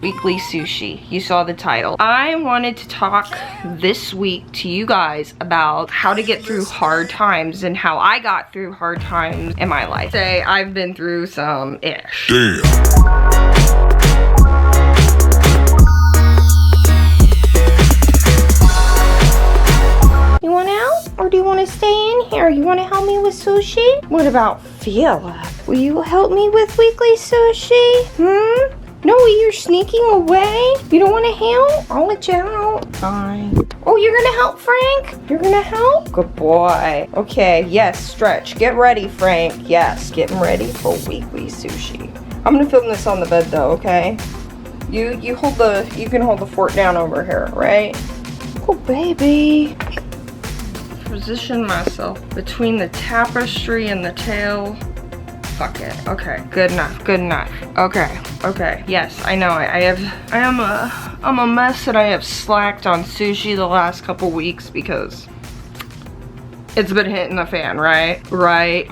Weekly Sushi. You saw the title. I wanted to talk this week to you guys about how to get through hard times and how I got through hard times in my life. Say I've been through some ish. Damn. You want out? Or do you want to stay in here? You want to help me with sushi? What about Fila? Will you help me with weekly sushi? No, you're sneaking away? You don't want to help? I'll let you out. Fine. Oh, you're gonna help, Frank? You're gonna help? Good boy. Okay, yes, stretch. Get ready, Frank. Yes, getting ready for weekly sushi. I'm gonna film this on the bed though, okay? You can hold the fork down over here, right? Oh, baby. Position myself between the tapestry and the tail. Fuck it. Okay. Good enough. Good enough. Okay. Okay. Yes, I know. I'm a mess and I have slacked on sushi the last couple weeks because it's been hitting the fan, right? Right.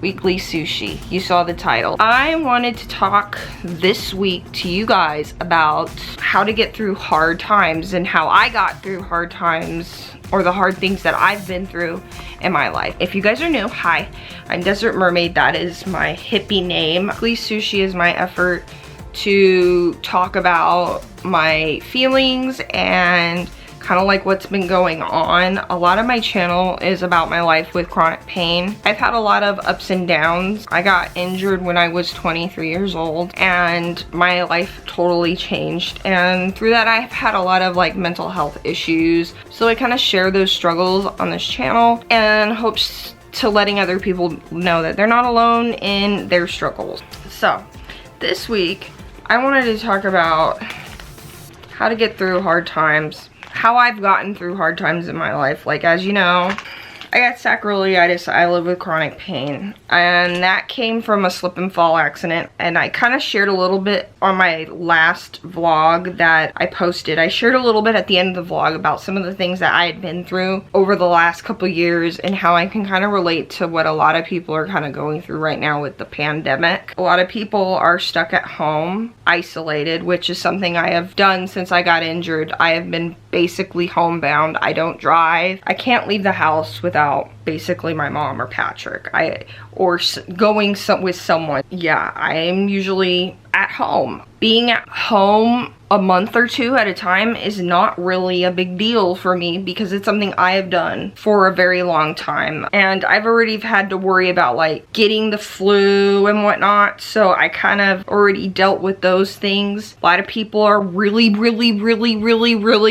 Weekly Sushi. You saw the title. I wanted to talk this week to you guys about how to get through hard times and how I got through hard times, or the hard things that I've been through in my life. If you guys are new, hi, I'm Desert Mermaid. That is my hippie name. Weekly Sushi is my effort to talk about my feelings and kind of like what's been going on. A lot of my channel is about my life with chronic pain. I've had a lot of ups and downs. I got injured when I was 23 years old and my life totally changed, and through that I've had a lot of like mental health issues. So I kind of share those struggles on this channel and hopes to letting other people know that they're not alone in their struggles. So this week I wanted to talk about how to get through hard times, how I've gotten through hard times in my life. Like, as you know, I got sacroiliitis. I live with chronic pain, and that came from a slip and fall accident. And I kind of shared a little bit on my last vlog that I posted. I shared a little bit at the end of the vlog about some of the things that I had been through over the last couple years and how I can kind of relate to what a lot of people are kind of going through right now with the pandemic. A lot of people are stuck at home, isolated, which is something I have done since I got injured. I have been basically homebound. I don't drive. I can't leave the house without basically my mom or Patrick, going with someone. Yeah, I'm usually at home. Being at home a month or two at a time is not really a big deal for me because it's something I have done for a very long time. And I've already had to worry about like getting the flu and whatnot. So I kind of already dealt with those things. A lot of people are really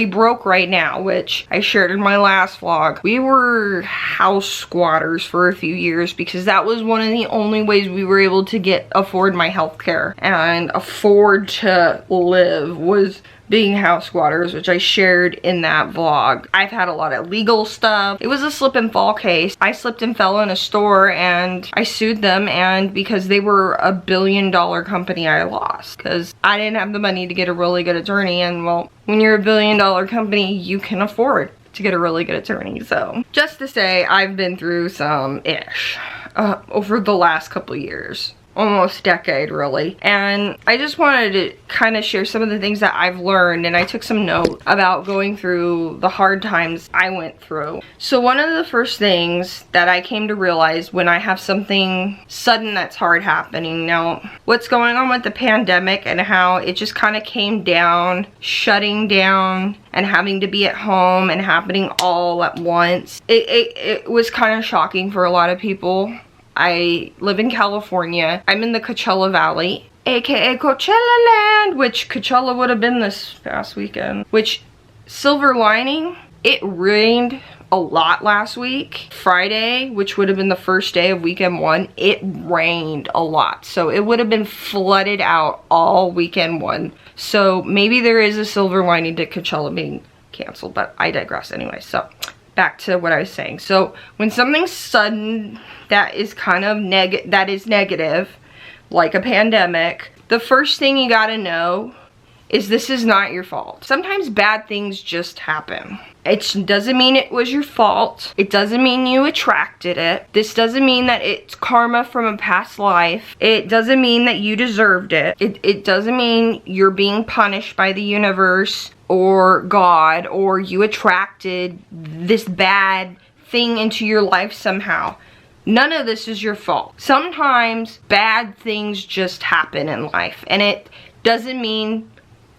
broke right now, which I shared in my last vlog. We were house squatters for a few years because that was one of the only ways we were able to afford my health care and afford to live, was being house squatters, which I shared in that vlog. I've had a lot of legal stuff. It was a slip and fall case. I slipped and fell in a store and I sued them, and because they were a $1 billion company, I lost because I didn't have the money to get a really good attorney. And well, when you're a $1 billion company, you can afford to get a really good attorney. So just to say, I've been through some ish over the last couple years. Almost decade, really. And I just wanted to kind of share some of the things that I've learned, and I took some note about going through the hard times I went through. So one of the first things that I came to realize when I have something sudden that's hard happening, now what's going on with the pandemic and how it just kind of came down, shutting down and having to be at home and happening all at once, it was kind of shocking for a lot of people. I live in California. I'm in the Coachella Valley, aka Coachella Land, which Coachella would have been this past weekend. Which, silver lining, it rained a lot last week. Friday, which would have been the first day of weekend one, it rained a lot. So it would have been flooded out all weekend one. So maybe there is a silver lining to Coachella being canceled, but I digress anyway. So back to what I was saying. So when something's sudden that is kind of negative, like a pandemic, the first thing you gotta know is this is not your fault. Sometimes bad things just happen. It doesn't mean it was your fault. It doesn't mean you attracted it. This doesn't mean that it's karma from a past life. It doesn't mean that you deserved it. It doesn't mean you're being punished by the universe or God, or you attracted this bad thing into your life somehow. None of this is your fault. Sometimes bad things just happen in life, and it doesn't mean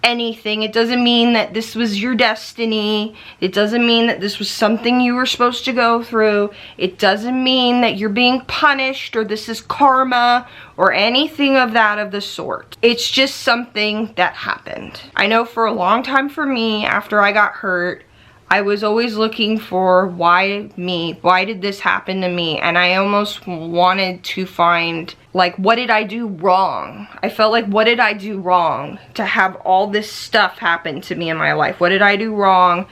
anything. It doesn't mean that this was your destiny. It doesn't mean that this was something you were supposed to go through. It doesn't mean that you're being punished or this is karma or anything of that of the sort. It's just something that happened. I know for a long time for me, after I got hurt, I was always looking for why me? Why did this happen to me? And I almost wanted to find, like, what did I do wrong? I felt like, what did I do wrong to have all this stuff happen to me in my life? What did I do wrong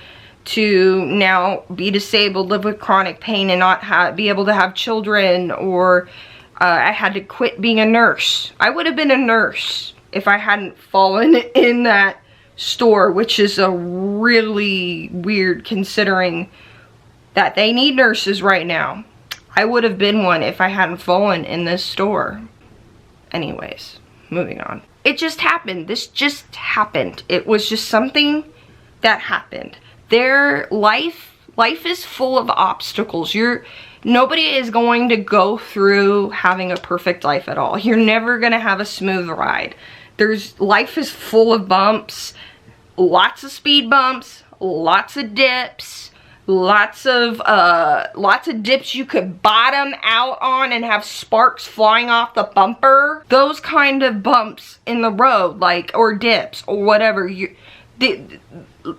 to now be disabled, live with chronic pain, and not be able to have children? Or I had to quit being a nurse. I would have been a nurse if I hadn't fallen in that store, which is a really weird considering that they need nurses right now. I would have been one if I hadn't fallen in this store. Anyways, moving on. It just happened. This just happened. It was just something that happened. Life is full of obstacles. Nobody is going to go through having a perfect life at all. You're never gonna have a smooth ride. Life is full of bumps, lots of speed bumps, lots of dips, lots of dips you could bottom out on and have sparks flying off the bumper. Those kind of bumps in the road, like, or dips or whatever.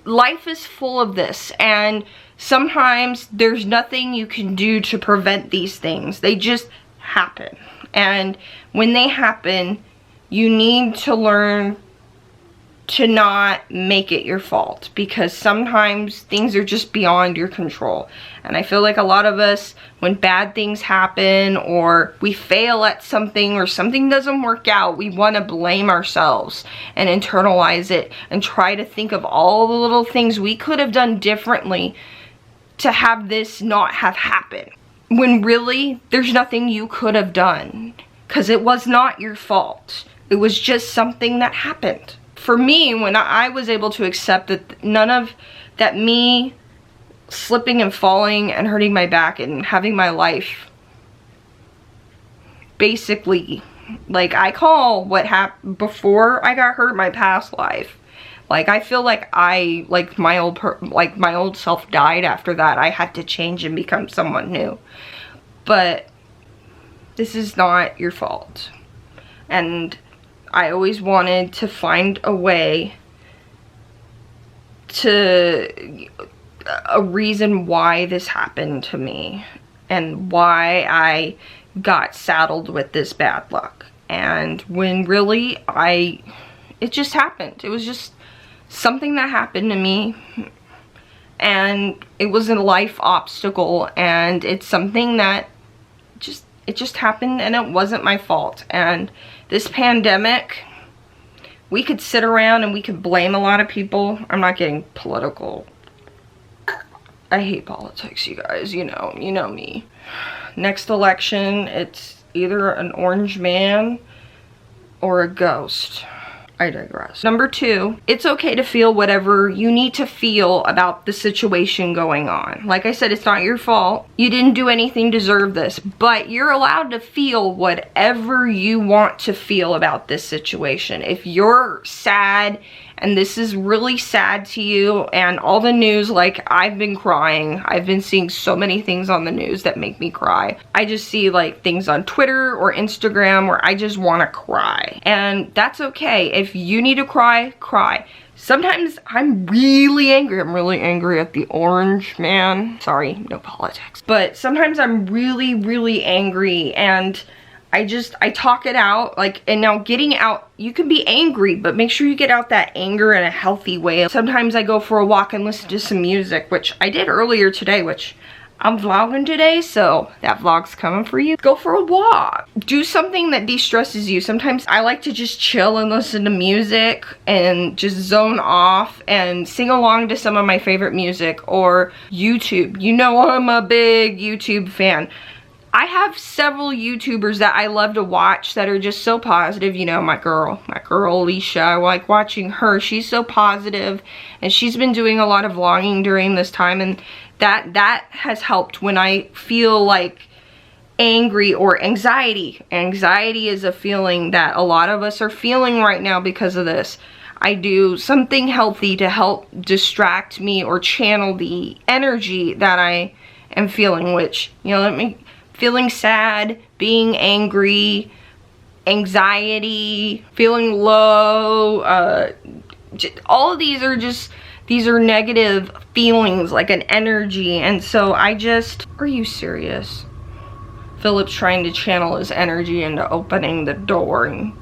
Life is full of this, and sometimes there's nothing you can do to prevent these things. They just happen, and when they happen, you need to learn to not make it your fault, because sometimes things are just beyond your control. And I feel like a lot of us, when bad things happen or we fail at something or something doesn't work out, we want to blame ourselves and internalize it and try to think of all the little things we could have done differently to have this not have happened. When really, there's nothing you could have done, because it was not your fault. It was just something that happened. For me, when I was able to accept that none of that, me slipping and falling and hurting my back and having my life basically, like, I call what happened before I got hurt my past life. Like, I feel like my old self died after that. I had to change and become someone new. But this is not your fault. And I always wanted to find a way a reason why this happened to me and why I got saddled with this bad luck. And when really it just happened. It was just something that happened to me, and it was a life obstacle, and it's something that it just happened, and it wasn't my fault. And this pandemic, we could sit around and we could blame a lot of people. I'm not getting political. I hate politics, you guys. You know me. Next election, it's either an orange man or a ghost. I digress. Number 2, it's okay to feel whatever you need to feel about the situation going on. Like I said, it's not your fault. You didn't do anything to deserve this, but you're allowed to feel whatever you want to feel about this situation. If you're sad and this is really sad to you, and all the news, like, I've been crying. I've been seeing so many things on the news that make me cry. I just see, like, things on Twitter or Instagram where I just want to cry. And that's okay. If you need to cry, cry. Sometimes I'm really angry. I'm really angry at the orange man. Sorry, no politics. But sometimes I'm really, really angry, and I talk it out, like, and now getting out, you can be angry, but make sure you get out that anger in a healthy way. Sometimes I go for a walk and listen to some music, which I did earlier today, which I'm vlogging today, so that vlog's coming for you. Go for a walk. Do something that de-stresses you. Sometimes I like to just chill and listen to music and just zone off and sing along to some of my favorite music or YouTube. You know I'm a big YouTube fan. I have several YouTubers that I love to watch that are just so positive. You know, my girl Alicia, I like watching her. She's so positive, and she's been doing a lot of vlogging during this time, and that has helped when I feel like angry or anxiety. Anxiety is a feeling that a lot of us are feeling right now because of this. I do something healthy to help distract me or channel the energy that I am feeling, which, you know, feeling sad, being angry, anxiety, feeling low, all of these are negative feelings, like an energy. And so I just, are you serious? Philip's trying to channel his energy into opening the door and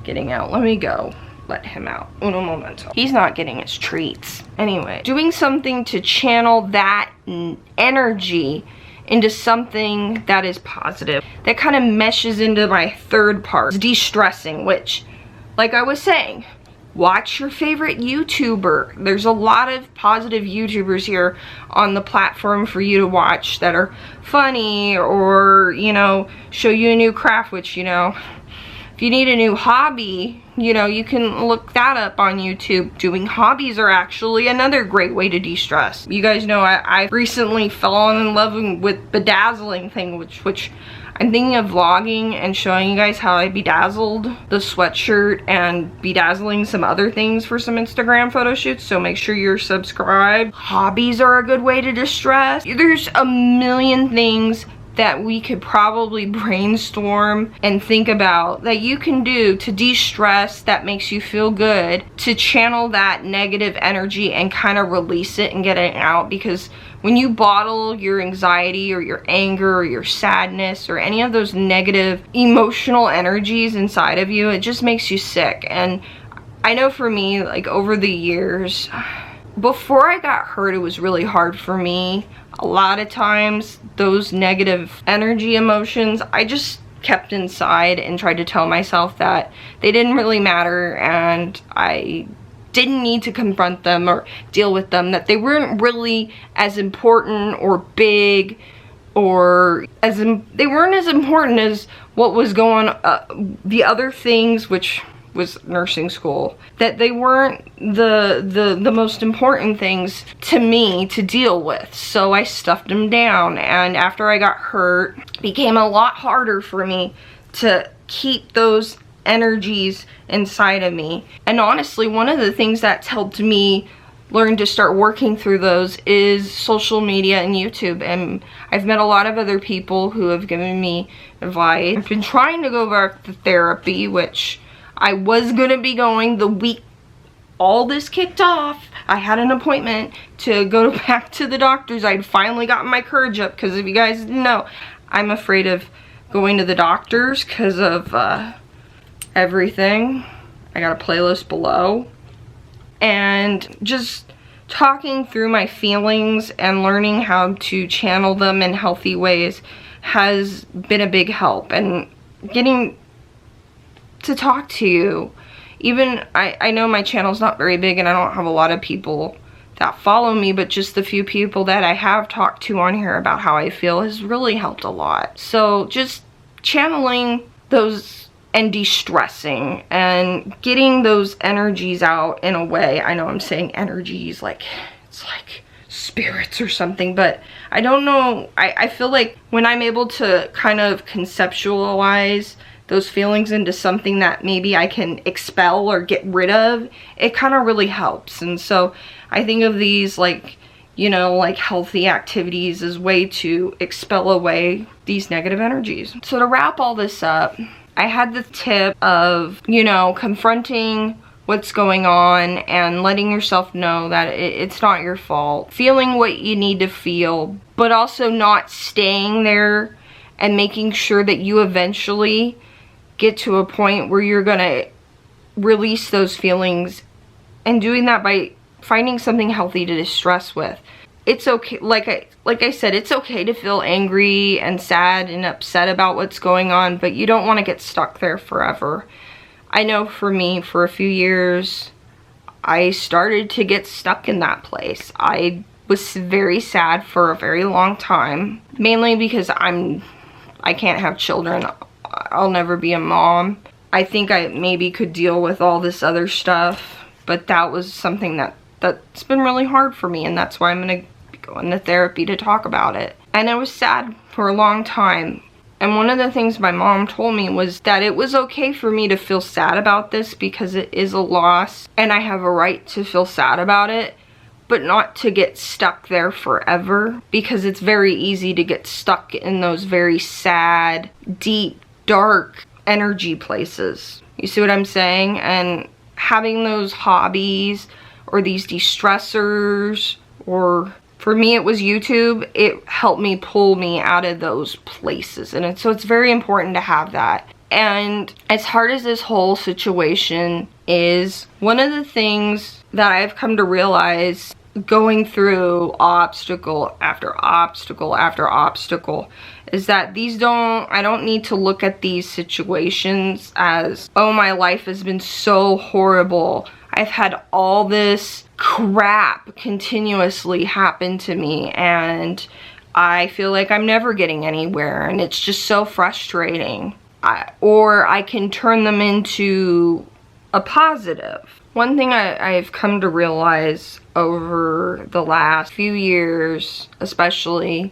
getting out. Let me go. Let him out. Uno momento. He's not getting his treats. Anyway, doing something to channel that energy into something that is positive. That kind of meshes into my third part, de-stressing, which, like I was saying, watch your favorite YouTuber. There's a lot of positive YouTubers here on the platform for you to watch that are funny or, you know, show you a new craft, which, you know, if you need a new hobby, you know, you can look that up on YouTube. Doing hobbies are actually another great way to de-stress. You guys know I recently fell in love with bedazzling thing, which I'm thinking of vlogging and showing you guys how I bedazzled the sweatshirt and bedazzling some other things for some Instagram photo shoots, so make sure you're subscribed. Hobbies are a good way to distress. There's a million things that we could probably brainstorm and think about that you can do to de-stress, that makes you feel good, to channel that negative energy and kind of release it and get it out. Because when you bottle your anxiety or your anger or your sadness or any of those negative emotional energies inside of you, it just makes you sick. And I know for me, like over the years, before I got hurt, it was really hard for me. A lot of times, those negative energy emotions, I just kept inside and tried to tell myself that they didn't really matter and I didn't need to confront them or deal with them, that they weren't really as important or big, or they weren't as important as what was going on, the other things, which was nursing school, that they weren't the most important things to me to deal with. So I stuffed them down, and after I got hurt, it became a lot harder for me to keep those energies inside of me. And honestly, one of the things that's helped me learn to start working through those is social media and YouTube. And I've met a lot of other people who have given me advice. I've been trying to go back to therapy, which I was gonna be going the week all this kicked off. I had an appointment to go back to the doctors. I'd finally gotten my courage up, because if you guys didn't know, I'm afraid of going to the doctors because of everything. I got a playlist below. And just talking through my feelings and learning how to channel them in healthy ways has been a big help. And getting to talk to you, even I know my channel's not very big and I don't have a lot of people that follow me, but just the few people that I have talked to on here about how I feel has really helped a lot. So just channeling those and de-stressing and getting those energies out in a way. I know I'm saying energies like it's like spirits or something, but I don't know. I feel like when I'm able to kind of conceptualize those feelings into something that maybe I can expel or get rid of, it kind of really helps. And so I think of these, like, you know, like healthy activities as way to expel away these negative energies. So to wrap all this up, I had the tip of, you know, confronting what's going on and letting yourself know that it's not your fault. Feeling what you need to feel, but also not staying there, and making sure that you eventually get to a point where you're gonna release those feelings, and doing that by finding something healthy to distress with. it's okay, like I said, it's okay to feel angry and sad and upset about what's going on, but you don't want to get stuck there forever. I know for me, for a few years, I started to get stuck in that place. I was very sad for a very long time, mainly because I can't have children. I'll never be a mom. I think I maybe could deal with all this other stuff, but that was something that's been really hard for me, and that's why I'm gonna be going to therapy to talk about it. And I was sad for a long time. And one of the things my mom told me was that it was okay for me to feel sad about this because it is a loss and I have a right to feel sad about it, but not to get stuck there forever, because it's very easy to get stuck in those very sad, deep, dark energy places. You see what I'm saying? And having those hobbies or these de-stressors, or for me it was YouTube, it helped me pull me out of those places. And so it's very important to have that. And as hard as this whole situation is, one of the things that I've come to realize going through obstacle after obstacle after obstacle is that I don't need to look at these situations as, oh, my life has been so horrible. I've had all this crap continuously happen to me and I feel like I'm never getting anywhere and it's just so frustrating. Or I can turn them into a positive. One thing I've come to realize over the last few years especially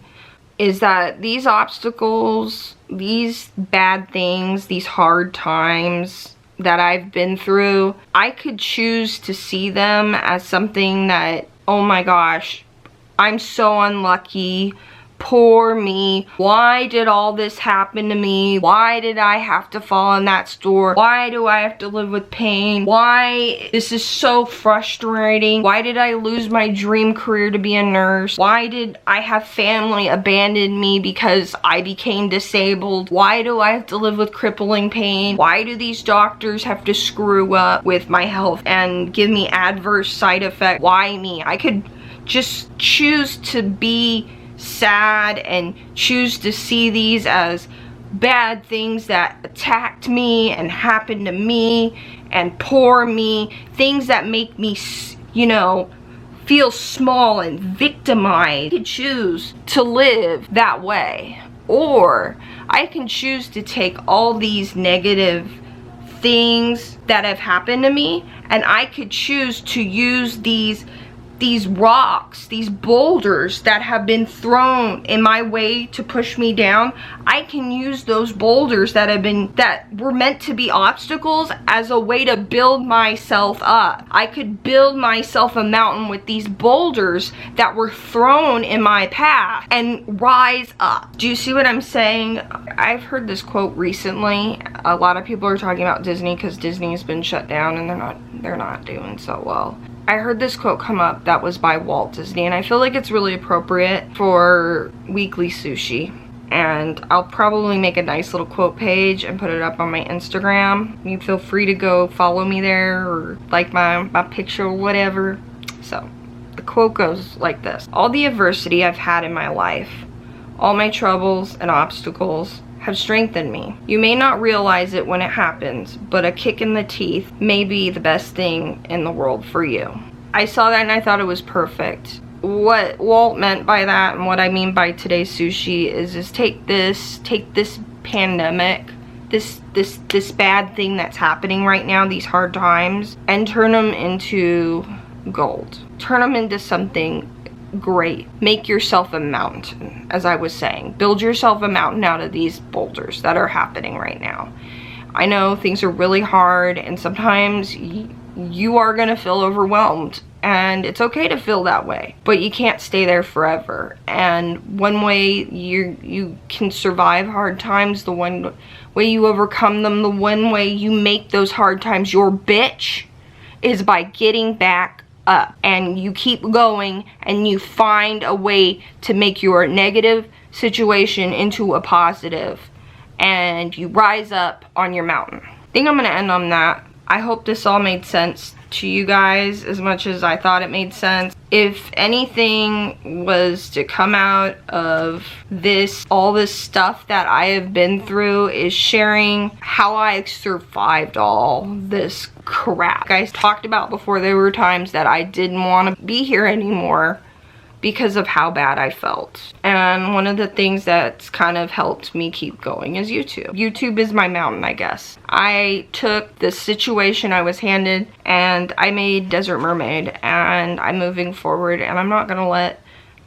is that these obstacles, these bad things, these hard times that I've been through, I could choose to see them as something that, oh my gosh, I'm so unlucky. Poor me. Why did all this happen to me? Why did I have to fall in that store? Why do I have to live with pain? Why? This is so frustrating. Why did I lose my dream career to be a nurse? Why did I have family abandon me because I became disabled? Why do I have to live with crippling pain? Why do these doctors have to screw up with my health and give me adverse side effects? Why me? I could just choose to be sad and choose to see these as bad things that attacked me and happened to me and poor me, things that make me, you know, feel small and victimized. I could choose to live that way, or I can choose to take all these negative things that have happened to me and I could choose to use these rocks, these boulders that have been thrown in my way to push me down. I can use those boulders that were meant to be obstacles as a way to build myself up. I could build myself a mountain with these boulders that were thrown in my path and rise up. Do you see what I'm saying? I've heard this quote recently. A lot of people are talking about Disney because Disney's been shut down and they're not doing so well. I heard this quote come up that was by Walt Disney, and I feel like it's really appropriate for Weekly Sushi. And I'll probably make a nice little quote page and put it up on my Instagram. You feel free to go follow me there or like my picture or whatever. So the quote goes like this: all the adversity I've had in my life, all my troubles and obstacles have strengthened me. You may not realize it when it happens, but a kick in the teeth may be the best thing in the world for you. I saw that and I thought it was perfect. What Walt meant by that and what I mean by today's sushi is take this pandemic, this bad thing that's happening right now, these hard times, and turn them into gold. Turn them into something great. Make yourself a mountain, as I was saying. Build yourself a mountain out of these boulders that are happening right now. I know things are really hard and sometimes you are gonna feel overwhelmed, and it's okay to feel that way, but you can't stay there forever. And one way you can survive hard times, the one way you overcome them, the one way you make those hard times your bitch, is by getting back up, and you keep going and you find a way to make your negative situation into a positive, and you rise up on your mountain. I think I'm gonna end on that. I hope this all made sense to you guys as much as I thought it made sense. If anything was to come out of this, all this stuff that I have been through, is sharing how I survived all this crap. Guys talked about before, there were times that I didn't want to be here anymore because of how bad I felt. And one of the things that's kind of helped me keep going is YouTube. YouTube is my mountain, I guess. I took the situation I was handed and I made Desert Mermaid, and I'm moving forward, and I'm not gonna let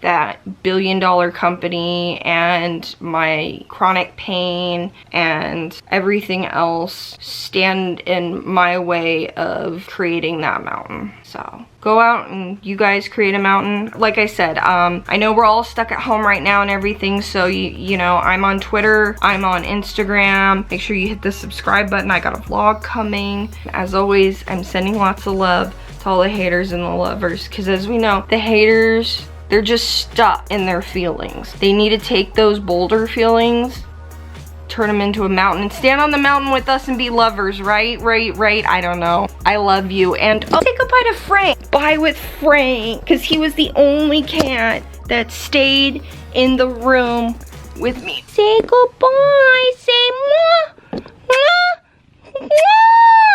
that billion-dollar company and my chronic pain and everything else stand in my way of creating that mountain. So go out and you guys create a mountain. Like I said, I know we're all stuck at home right now and everything, so you know, I'm on Twitter, I'm on Instagram. Make sure you hit the subscribe button. I got a vlog coming. As always, I'm sending lots of love to all the haters and the lovers, because as we know, the haters, they're just stuck in their feelings. They need to take those boulder feelings, turn them into a mountain, and stand on the mountain with us and be lovers, right? I don't know. I love you. And oh, say goodbye to Frank. Bye with Frank, because he was the only cat that stayed in the room with me. Say goodbye. Say mwah, mwah, mwah.